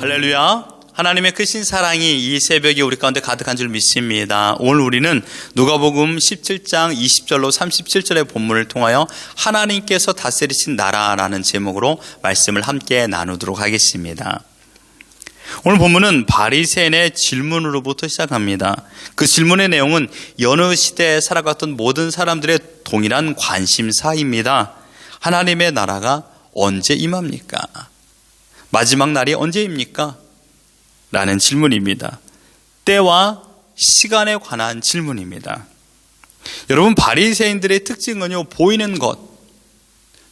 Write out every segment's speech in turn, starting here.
할렐루야. 하나님의 크신 사랑이 이 새벽에 우리 가운데 가득한 줄 믿습니다. 오늘 우리는 누가복음 17장 20절로 37절의 본문을 통하여 하나님께서 다스리신 나라라는 제목으로 말씀을 함께 나누도록 하겠습니다. 오늘 본문은 바리새인의 질문으로부터 시작합니다. 그 질문의 내용은 여느 시대에 살아갔던 모든 사람들의 동일한 관심사입니다. 하나님의 나라가 언제 임합니까? 마지막 날이 언제입니까? 라는 질문입니다. 때와 시간에 관한 질문입니다. 여러분, 바리새인들의 특징은요, 보이는 것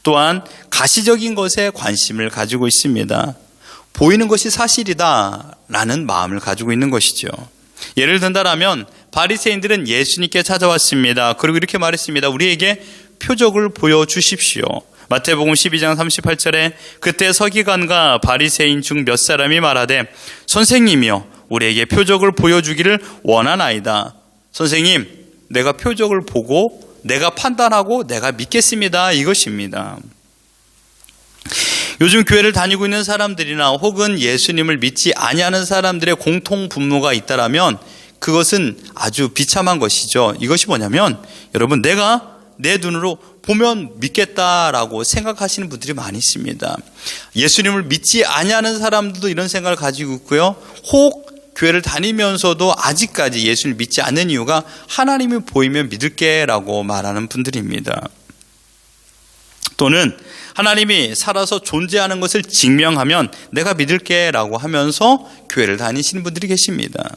또한 가시적인 것에 관심을 가지고 있습니다. 보이는 것이 사실이다 라는 마음을 가지고 있는 것이죠. 예를 든다라면 바리새인들은 예수님께 찾아왔습니다. 그리고 이렇게 말했습니다. 우리에게 표적을 보여주십시오. 마태복음 12장 38절에 그때 서기관과 바리새인 중 몇 사람이 말하되 선생님이여 우리에게 표적을 보여주기를 원하나이다. 선생님, 내가 표적을 보고 내가 판단하고 내가 믿겠습니다. 이것입니다. 요즘 교회를 다니고 있는 사람들이나 혹은 예수님을 믿지 아니하는 사람들의 공통 분모가 있다라면 그것은 아주 비참한 것이죠. 이것이 뭐냐면 여러분, 내가 내 눈으로 보면 믿겠다라고 생각하시는 분들이 많이 있습니다. 예수님을 믿지 아니하는 사람들도 이런 생각을 가지고 있고요. 혹 교회를 다니면서도 아직까지 예수님을 믿지 않는 이유가 하나님이 보이면 믿을게라고 말하는 분들입니다. 또는 하나님이 살아서 존재하는 것을 증명하면 내가 믿을게라고 하면서 교회를 다니시는 분들이 계십니다.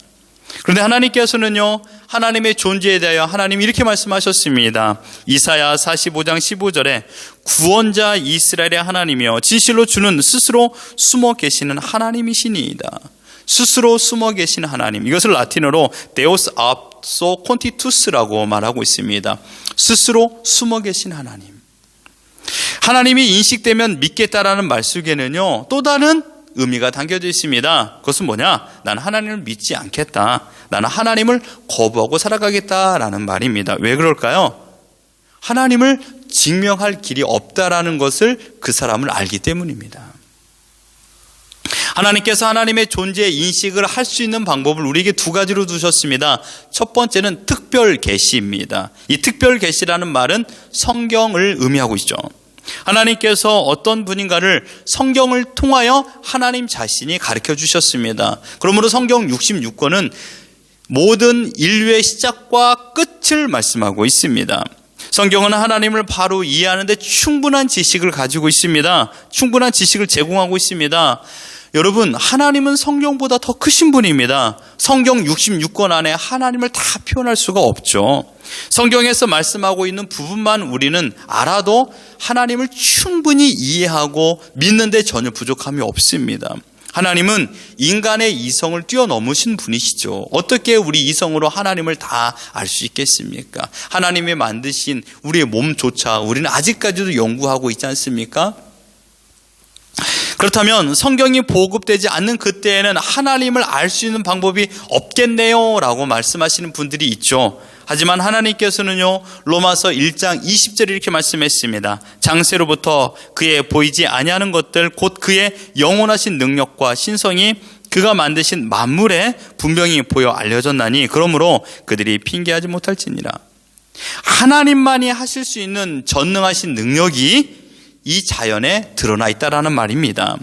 그런데 하나님께서는요, 하나님의 존재에 대하여 하나님이 이렇게 말씀하셨습니다. 이사야 45장 15절에 구원자 이스라엘의 하나님이여 진실로 주는 스스로 숨어 계시는 하나님이시니이다. 스스로 숨어 계시는 하나님, 이것을 라틴어로 Deus abso contitus라고 말하고 있습니다. 스스로 숨어 계신 하나님. 하나님이 인식되면 믿겠다라는 말 속에는요, 또 다른 의미가 담겨져 있습니다. 그것은 뭐냐? 나는 하나님을 믿지 않겠다. 나는 하나님을 거부하고 살아가겠다라는 말입니다. 왜 그럴까요? 하나님을 증명할 길이 없다라는 것을 그 사람을 알기 때문입니다. 하나님께서 하나님의 존재 인식을 할 수 있는 방법을 우리에게 두 가지로 두셨습니다. 첫 번째는 특별 계시입니다. 이 특별 계시라는 말은 성경을 의미하고 있죠. 하나님께서 어떤 분인가를 성경을 통하여 하나님 자신이 가르쳐 주셨습니다. 그러므로 성경 66권은 모든 인류의 시작과 끝을 말씀하고 있습니다. 성경은 하나님을 바로 이해하는 데 충분한 지식을 가지고 있습니다. 충분한 지식을 제공하고 있습니다. 여러분, 하나님은 성경보다 더 크신 분입니다. 성경 66권 안에 하나님을 다 표현할 수가 없죠. 성경에서 말씀하고 있는 부분만 우리는 알아도 하나님을 충분히 이해하고 믿는데 전혀 부족함이 없습니다. 하나님은 인간의 이성을 뛰어넘으신 분이시죠. 어떻게 우리 이성으로 하나님을 다 알 수 있겠습니까? 하나님이 만드신 우리의 몸조차 우리는 아직까지도 연구하고 있지 않습니까? 그렇다면 성경이 보급되지 않는 그때에는 하나님을 알 수 있는 방법이 없겠네요 라고 말씀하시는 분들이 있죠. 하지만 하나님께서는요, 로마서 1장 20절에 이렇게 말씀했습니다. 장세로부터 그의 보이지 아니하는 것들 곧 그의 영원하신 능력과 신성이 그가 만드신 만물에 분명히 보여 알려졌나니 그러므로 그들이 핑계하지 못할지니라. 하나님만이 하실 수 있는 전능하신 능력이 이 자연에 드러나 있다라는 말입니다.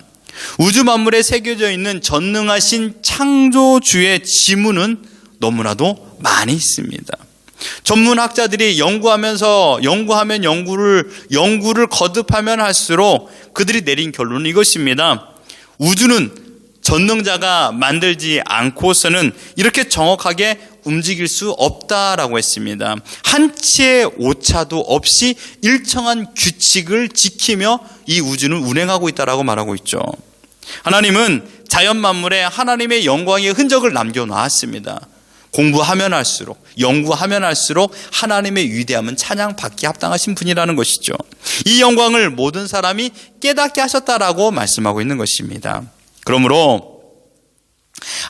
우주 만물에 새겨져 있는 전능하신 창조주의 지문은 너무나도 많이 있습니다. 전문학자들이 연구하면 연구를 거듭하면 할수록 그들이 내린 결론은 이것입니다. 우주는 전능자가 만들지 않고서는 이렇게 정확하게 움직일 수 없다라고 했습니다. 한치의 오차도 없이 일정한 규칙을 지키며 이 우주는 운행하고 있다라고 말하고 있죠. 하나님은 자연 만물에 하나님의 영광의 흔적을 남겨놓았습니다. 공부하면 할수록, 연구하면 할수록 하나님의 위대함은 찬양받기 합당하신 분이라는 것이죠. 이 영광을 모든 사람이 깨닫게 하셨다라고 말씀하고 있는 것입니다. 그러므로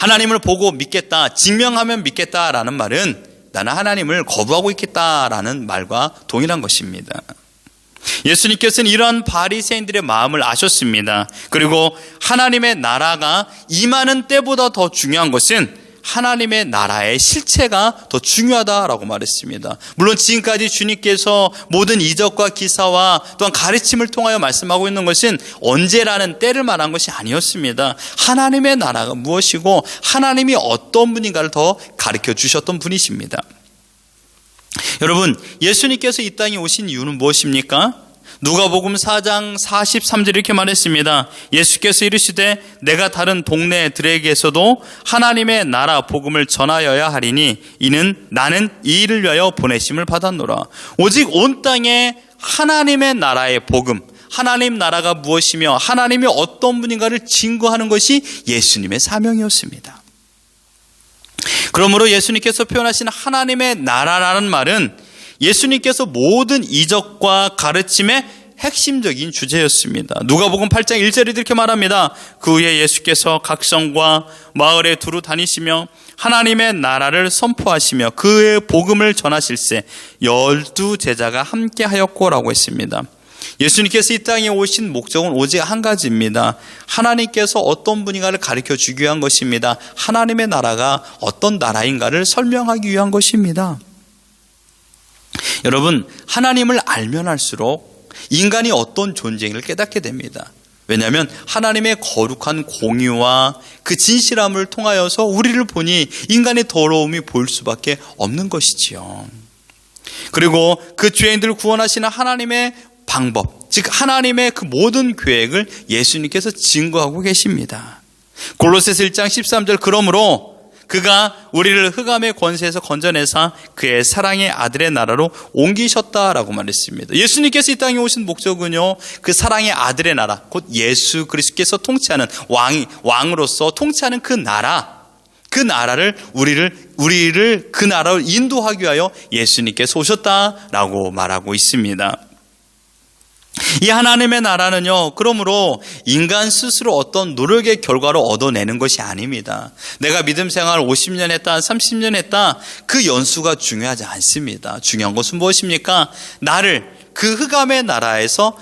하나님을 보고 믿겠다, 증명하면 믿겠다라는 말은 나는 하나님을 거부하고 있겠다라는 말과 동일한 것입니다. 예수님께서는 이러한 바리새인들의 마음을 아셨습니다. 그리고 하나님의 나라가 임하는 때보다 더 중요한 것은 하나님의 나라의 실체가 더 중요하다라고 말했습니다. 물론 지금까지 주님께서 모든 이적과 기사와 또한 가르침을 통하여 말씀하고 있는 것은 언제라는 때를 말한 것이 아니었습니다. 하나님의 나라가 무엇이고 하나님이 어떤 분인가를 더 가르쳐 주셨던 분이십니다. 여러분, 예수님께서 이 땅에 오신 이유는 무엇입니까? 누가복음 4장 43절 이렇게 말했습니다. 예수께서 이르시되 내가 다른 동네들에게서도 하나님의 나라 복음을 전하여야 하리니 이는 나는 이 일을 위하여 보내심을 받았노라. 오직 온 땅에 하나님의 나라의 복음, 하나님 나라가 무엇이며 하나님이 어떤 분인가를 증거하는 것이 예수님의 사명이었습니다. 그러므로 예수님께서 표현하신 하나님의 나라라는 말은 예수님께서 모든 이적과 가르침의 핵심적인 주제였습니다. 누가복음 8장 1절에 이렇게 말합니다. 그 후에 예수께서 각 성과 마을에 두루 다니시며 하나님의 나라를 선포하시며 그의 복음을 전하실세 12 제자가 함께 하였고라고 했습니다. 예수님께서 이 땅에 오신 목적은 오직 한 가지입니다. 하나님께서 어떤 분인가를 가르쳐 주기 위한 것입니다. 하나님의 나라가 어떤 나라인가를 설명하기 위한 것입니다. 여러분, 하나님을 알면 알수록 인간이 어떤 존재인을 깨닫게 됩니다. 왜냐하면 하나님의 거룩한 공의와 그 진실함을 통하여서 우리를 보니 인간의 더러움이 보일 수밖에 없는 것이지요. 그리고 그 죄인들을 구원하시는 하나님의 방법, 즉 하나님의 그 모든 계획을 예수님께서 증거하고 계십니다. 골로새서 1장 13절 그러므로 그가 우리를 흑암의 권세에서 건져내사 그의 사랑의 아들의 나라로 옮기셨다라고 말했습니다. 예수님께서 이 땅에 오신 목적은요, 그 사랑의 아들의 나라, 곧 예수 그리스도께서 통치하는 왕으로서 통치하는 그 나라를 우리를 그 나라로 인도하기 위하여 예수님께서 오셨다라고 말하고 있습니다. 이 하나님의 나라는요, 그러므로 인간 스스로 어떤 노력의 결과로 얻어내는 것이 아닙니다. 내가 믿음 생활 50년 했다, 30년 했다, 그 연수가 중요하지 않습니다. 중요한 것은 무엇입니까? 나를 그 흑암의 나라에서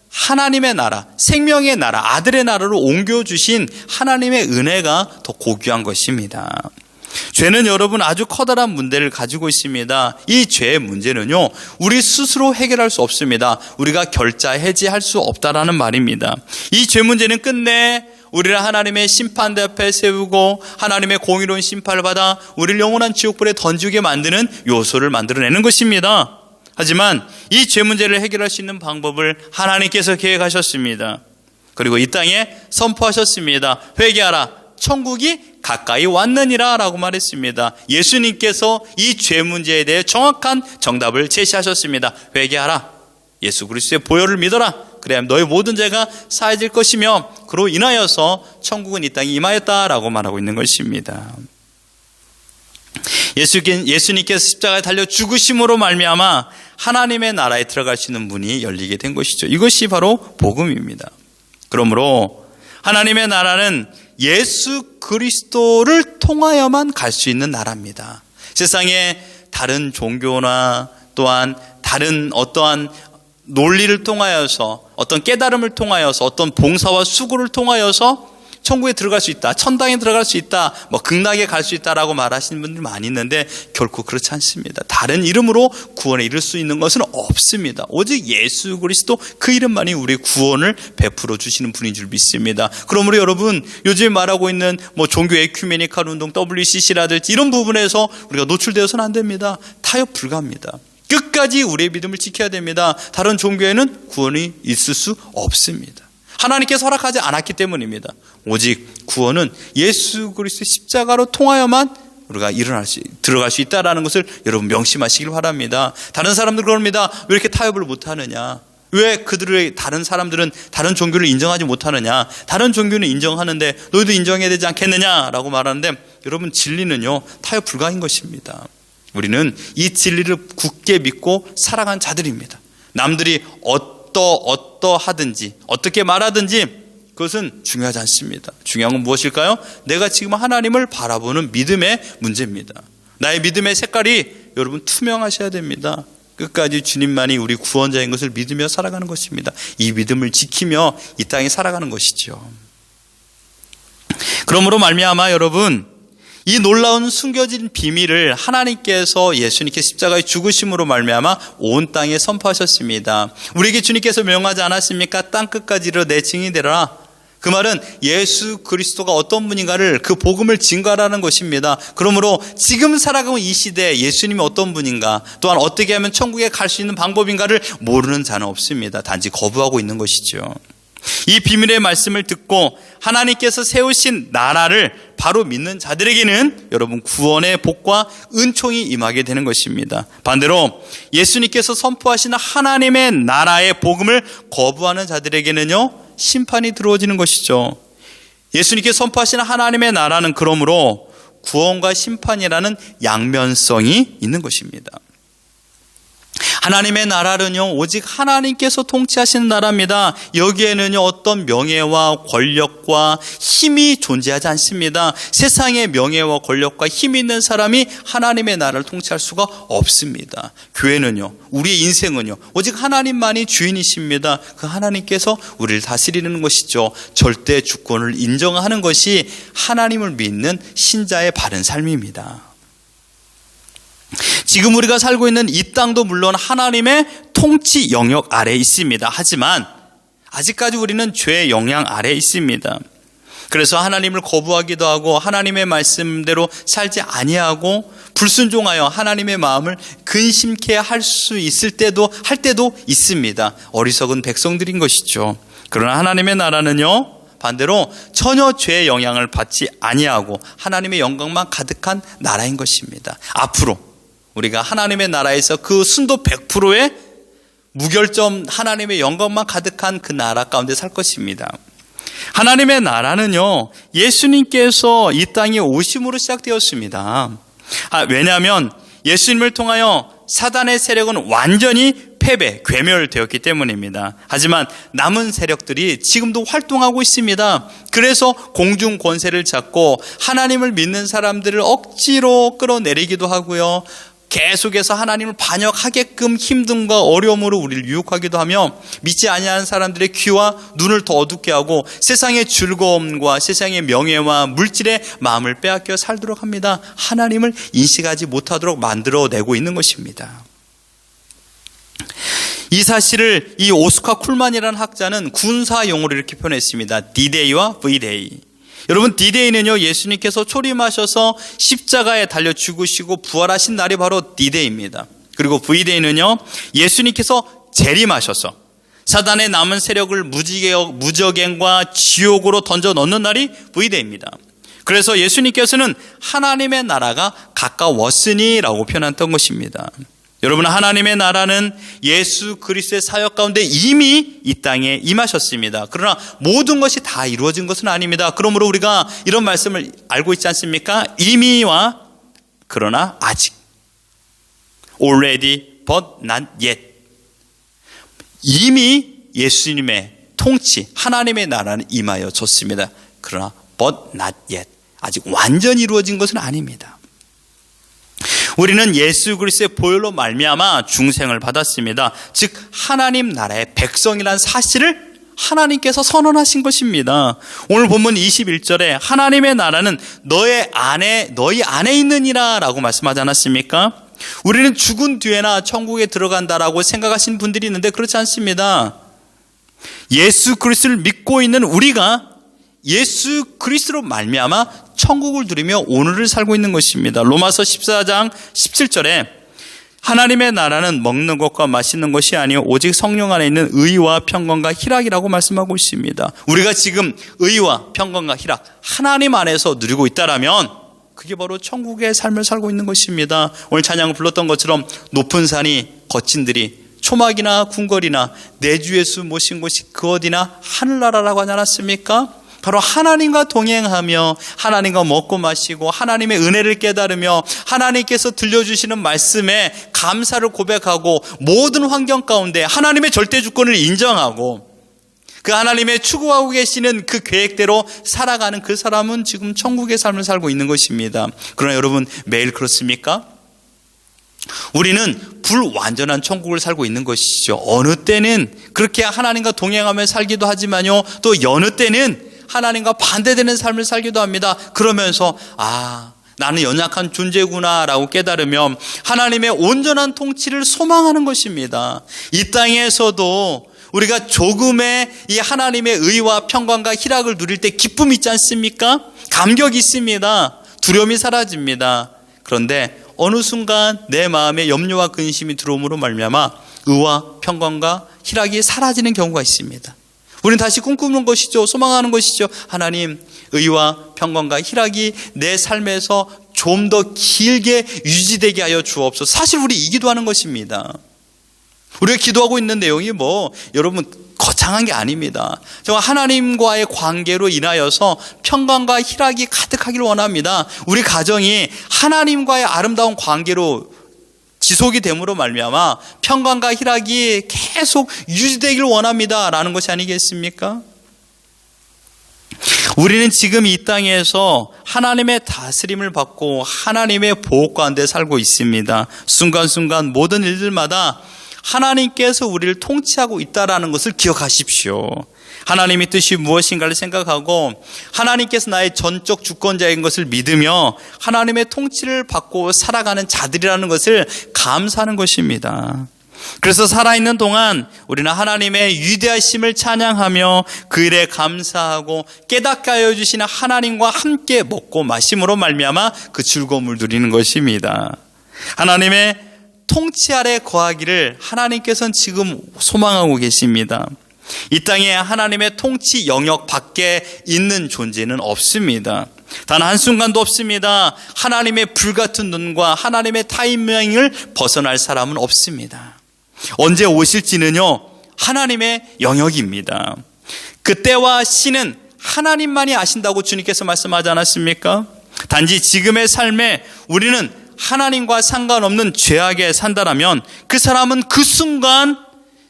하나님의 나라, 생명의 나라, 아들의 나라로 옮겨주신 하나님의 은혜가 더 고귀한 것입니다. 죄는 여러분 아주 커다란 문제를 가지고 있습니다. 이 죄의 문제는요, 우리 스스로 해결할 수 없습니다. 우리가 결자 해지할 수 없다라는 말입니다. 이 죄 문제는 끝내 우리를 하나님의 심판대 앞에 세우고 하나님의 공의로운 심판을 받아 우리를 영원한 지옥불에 던지게 만드는 요소를 만들어내는 것입니다. 하지만 이 죄 문제를 해결할 수 있는 방법을 하나님께서 계획하셨습니다. 그리고 이 땅에 선포하셨습니다. 회개하라, 천국이 가까이 왔느니라 라고 말했습니다. 예수님께서 이 죄 문제에 대해 정확한 정답을 제시하셨습니다. 회개하라, 예수 그리스도의 보혈을 믿어라, 그래야 너의 모든 죄가 사해질 것이며 그로 인하여서 천국은 이 땅에 임하였다라고 말하고 있는 것입니다. 예수님께서 십자가에 달려 죽으심으로 말미암아 하나님의 나라에 들어갈 수 있는 문이 열리게 된 것이죠. 이것이 바로 복음입니다. 그러므로 하나님의 나라는 예수 그리스도를 통하여만 갈 수 있는 나라입니다. 세상에 다른 종교나 또한 다른 어떠한 논리를 통하여서, 어떤 깨달음을 통하여서, 어떤 봉사와 수고를 통하여서 천국에 들어갈 수 있다, 천당에 들어갈 수 있다, 극락에 갈 수 있다라고 말하시는 분들이 많이 있는데 결코 그렇지 않습니다. 다른 이름으로 구원에 이를 수 있는 것은 없습니다. 오직 예수 그리스도 그 이름만이 우리 구원을 베풀어 주시는 분인 줄 믿습니다. 그러므로 여러분, 요즘 말하고 있는 종교 에큐메니칼 운동, WCC라든지 이런 부분에서 우리가 노출되어서는 안 됩니다. 타협 불가합니다. 끝까지 우리의 믿음을 지켜야 됩니다. 다른 종교에는 구원이 있을 수 없습니다. 하나님께서 허락하지 않았기 때문입니다. 오직 구원은 예수 그리스도의 십자가로 통하여만 우리가 들어갈 수 있다는 것을 여러분 명심하시길 바랍니다. 다른 사람들 그럽니다. 왜 이렇게 타협을 못하느냐? 왜 다른 사람들은 다른 종교를 인정하지 못하느냐? 다른 종교는 인정하는데 너희도 인정해야 되지 않겠느냐라고 말하는데, 여러분, 진리는요, 타협 불가인 것입니다. 우리는 이 진리를 굳게 믿고 살아간 자들입니다. 남들이 어떠하든지 어떻게 말하든지 그것은 중요하지 않습니다. 중요한 건 무엇일까요? 내가 지금 하나님을 바라보는 믿음의 문제입니다. 나의 믿음의 색깔이 여러분 투명하셔야 됩니다. 끝까지 주님만이 우리 구원자인 것을 믿으며 살아가는 것입니다. 이 믿음을 지키며 이 땅에 살아가는 것이죠. 그러므로 말미암아 여러분, 이 놀라운 숨겨진 비밀을 하나님께서 예수님께 십자가의 죽으심으로 말미암아 온 땅에 선포하셨습니다. 우리에게 주님께서 명하지 않았습니까? 땅 끝까지 이르러 내 증인이 되라. 그 말은 예수 그리스도가 어떤 분인가를, 그 복음을 증거하라는 것입니다. 그러므로 지금 살아가는 이 시대에 예수님이 어떤 분인가, 또한 어떻게 하면 천국에 갈 수 있는 방법인가를 모르는 자는 없습니다. 단지 거부하고 있는 것이죠. 이 비밀의 말씀을 듣고 하나님께서 세우신 나라를 바로 믿는 자들에게는 여러분 구원의 복과 은총이 임하게 되는 것입니다. 반대로 예수님께서 선포하시는 하나님의 나라의 복음을 거부하는 자들에게는요, 심판이 들어오지는 것이죠. 예수님께서 선포하시는 하나님의 나라는 그러므로 구원과 심판이라는 양면성이 있는 것입니다. 하나님의 나라는요, 오직 하나님께서 통치하시는 나라입니다. 여기에는요, 어떤 명예와 권력과 힘이 존재하지 않습니다. 세상의 명예와 권력과 힘이 있는 사람이 하나님의 나라를 통치할 수가 없습니다. 교회는요, 우리의 인생은요, 오직 하나님만이 주인이십니다. 그 하나님께서 우리를 다스리는 것이죠. 절대 주권을 인정하는 것이 하나님을 믿는 신자의 바른 삶입니다. 지금 우리가 살고 있는 이 땅도 물론 하나님의 통치 영역 아래에 있습니다. 하지만 아직까지 우리는 죄의 영향 아래에 있습니다. 그래서 하나님을 거부하기도 하고 하나님의 말씀대로 살지 아니하고 불순종하여 하나님의 마음을 근심케 할 수 있을 때도 있습니다. 어리석은 백성들인 것이죠. 그러나 하나님의 나라는요, 반대로 전혀 죄의 영향을 받지 아니하고 하나님의 영광만 가득한 나라인 것입니다. 앞으로 우리가 하나님의 나라에서 그 순도 100%의 무결점 하나님의 영광만 가득한 그 나라 가운데 살 것입니다. 하나님의 나라는요, 예수님께서 이 땅에 오심으로 시작되었습니다. 왜냐하면 예수님을 통하여 사단의 세력은 완전히 패배, 괴멸되었기 때문입니다. 하지만 남은 세력들이 지금도 활동하고 있습니다. 그래서 공중 권세를 잡고 하나님을 믿는 사람들을 억지로 끌어내리기도 하고요, 계속해서 하나님을 반역하게끔 힘듦과 어려움으로 우리를 유혹하기도 하며 믿지 아니하는 사람들의 귀와 눈을 더 어둡게 하고 세상의 즐거움과 세상의 명예와 물질의 마음을 빼앗겨 살도록 합니다. 하나님을 인식하지 못하도록 만들어내고 있는 것입니다. 이 사실을 이 오스카 쿨만이라는 학자는 군사 용어로 이렇게 표현했습니다. D-Day와 V-Day. 여러분, D-Day는요, 예수님께서 초림하셔서 십자가에 달려 죽으시고 부활하신 날이 바로 D-Day입니다. 그리고 V-Day는요, 예수님께서 재림하셔서 사단의 남은 세력을 무적행과 지옥으로 던져 넣는 날이 V-Day입니다. 그래서 예수님께서는 하나님의 나라가 가까웠으니라고 표현했던 것입니다. 여러분, 하나님의 나라는 예수 그리스도의 사역 가운데 이미 이 땅에 임하셨습니다. 그러나 모든 것이 다 이루어진 것은 아닙니다. 그러므로 우리가 이런 말씀을 알고 있지 않습니까? 이미와 그러나 아직. Already but not yet. 이미 예수님의 통치, 하나님의 나라는 임하여졌습니다. 그러나 but not yet. 아직 완전히 이루어진 것은 아닙니다. 우리는 예수 그리스도의 보혈로 말미암아 중생을 받았습니다. 즉 하나님 나라의 백성이라는 사실을 하나님께서 선언하신 것입니다. 오늘 본문 21절에 하나님의 나라는 너희 안에 있느니라 라고 말씀하지 않았습니까? 우리는 죽은 뒤에나 천국에 들어간다라고 생각하시는 분들이 있는데 그렇지 않습니다. 예수 그리스도를 믿고 있는 우리가 예수 그리스도로 말미암아 천국을 누리며 오늘을 살고 있는 것입니다. 로마서 14장 17절에 하나님의 나라는 먹는 것과 마시는 것이 아니요 오직 성령 안에 있는 의와 평강과 희락이라고 말씀하고 있습니다. 우리가 지금 의와 평강과 희락 하나님 안에서 누리고 있다라면 그게 바로 천국의 삶을 살고 있는 것입니다. 오늘 찬양을 불렀던 것처럼 높은 산이 거친들이 초막이나 궁궐이나 내 주 예수 모신 곳이 그 어디나 하늘나라라고 하지 않았습니까? 바로 하나님과 동행하며 하나님과 먹고 마시고 하나님의 은혜를 깨달으며 하나님께서 들려주시는 말씀에 감사를 고백하고 모든 환경 가운데 하나님의 절대 주권을 인정하고 그 하나님의 추구하고 계시는 그 계획대로 살아가는 그 사람은 지금 천국의 삶을 살고 있는 것입니다. 그러나 여러분 매일 그렇습니까? 우리는 불완전한 천국을 살고 있는 것이죠. 어느 때는 그렇게 하나님과 동행하며 살기도 하지만요, 또 여느 때는 하나님과 반대되는 삶을 살기도 합니다. 그러면서 나는 연약한 존재구나 라고 깨달으며 하나님의 온전한 통치를 소망하는 것입니다. 이 땅에서도 우리가 조금의 이 하나님의 의와 평강과 희락을 누릴 때 기쁨이 있지 않습니까? 감격이 있습니다. 두려움이 사라집니다. 그런데 어느 순간 내 마음에 염려와 근심이 들어옴으로 말미암아 의와 평강과 희락이 사라지는 경우가 있습니다. 우리는 다시 꿈꾸는 것이죠. 소망하는 것이죠. 하나님, 의와 평강과 희락이 내 삶에서 좀 더 길게 유지되게 하여 주옵소서. 사실 우리 이 기도하는 것입니다. 우리가 기도하고 있는 내용이 여러분 거창한 게 아닙니다. 정말 하나님과의 관계로 인하여서 평강과 희락이 가득하기를 원합니다. 우리 가정이 하나님과의 아름다운 관계로 지속이 됨으로 말미암아 평강과 희락이 계속 유지되기를 원합니다 라는 것이 아니겠습니까? 우리는 지금 이 땅에서 하나님의 다스림을 받고 하나님의 보호 가운데 살고 있습니다. 순간순간 모든 일들마다 하나님께서 우리를 통치하고 있다는 것을 기억하십시오. 하나님의 뜻이 무엇인가를 생각하고 하나님께서 나의 전적 주권자인 것을 믿으며 하나님의 통치를 받고 살아가는 자들이라는 것을 감사하는 것입니다. 그래서 살아있는 동안 우리는 하나님의 위대하심을 찬양하며 그 일에 감사하고 깨닫게 하여 주시는 하나님과 함께 먹고 마심으로 말미암아 그 즐거움을 누리는 것입니다. 하나님의 통치 아래 거하기를 하나님께서는 지금 소망하고 계십니다. 이 땅에 하나님의 통치 영역 밖에 있는 존재는 없습니다. 단 한순간도 없습니다. 하나님의 불같은 눈과 하나님의 타이밍을 벗어날 사람은 없습니다. 언제 오실지는요, 하나님의 영역입니다. 그때와 시는 하나님만이 아신다고 주님께서 말씀하지 않았습니까? 단지 지금의 삶에 우리는 하나님과 상관없는 죄악에 산다라면 그 사람은 그 순간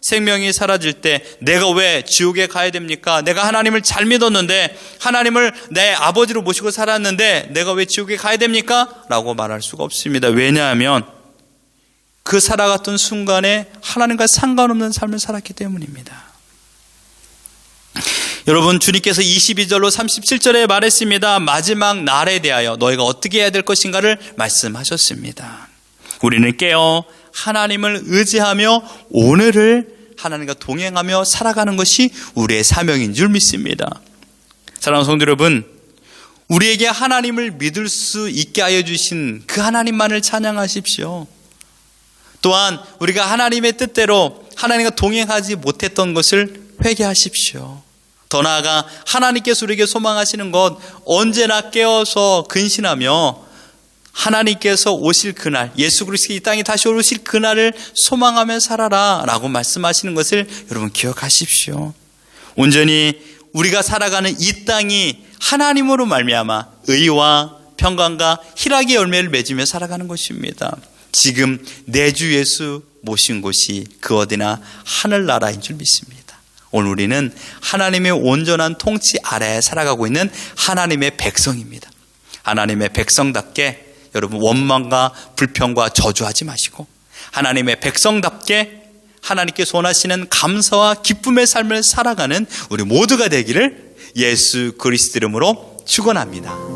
생명이 사라질 때 내가 왜 지옥에 가야 됩니까? 내가 하나님을 잘 믿었는데, 하나님을 내 아버지로 모시고 살았는데 내가 왜 지옥에 가야 됩니까? 라고 말할 수가 없습니다. 왜냐하면 그 살아갔던 순간에 하나님과 상관없는 삶을 살았기 때문입니다. 여러분, 주님께서 22절로 37절에 말했습니다. 마지막 날에 대하여 너희가 어떻게 해야 될 것인가를 말씀하셨습니다. 우리는 깨어 하나님을 의지하며 오늘을 하나님과 동행하며 살아가는 것이 우리의 사명인 줄 믿습니다. 사랑하는 성도 여러분, 우리에게 하나님을 믿을 수 있게 하여 주신 그 하나님만을 찬양하십시오. 또한 우리가 하나님의 뜻대로 하나님과 동행하지 못했던 것을 회개하십시오. 더 나아가 하나님께서 우리에게 소망하시는 것, 언제나 깨어서 근신하며 하나님께서 오실 그날, 예수 그리스도 이 땅에 다시 오실 그날을 소망하며 살아라 라고 말씀하시는 것을 여러분 기억하십시오. 온전히 우리가 살아가는 이 땅이 하나님으로 말미암아 의와 평강과 희락의 열매를 맺으며 살아가는 것입니다. 지금 내 주 예수 모신 곳이 그 어디나 하늘나라인 줄 믿습니다. 오늘 우리는 하나님의 온전한 통치 아래에 살아가고 있는 하나님의 백성입니다. 하나님의 백성답게 여러분 원망과 불평과 저주하지 마시고 하나님의 백성답게 하나님께서 원하시는 감사와 기쁨의 삶을 살아가는 우리 모두가 되기를 예수 그리스도 이름으로 축원합니다.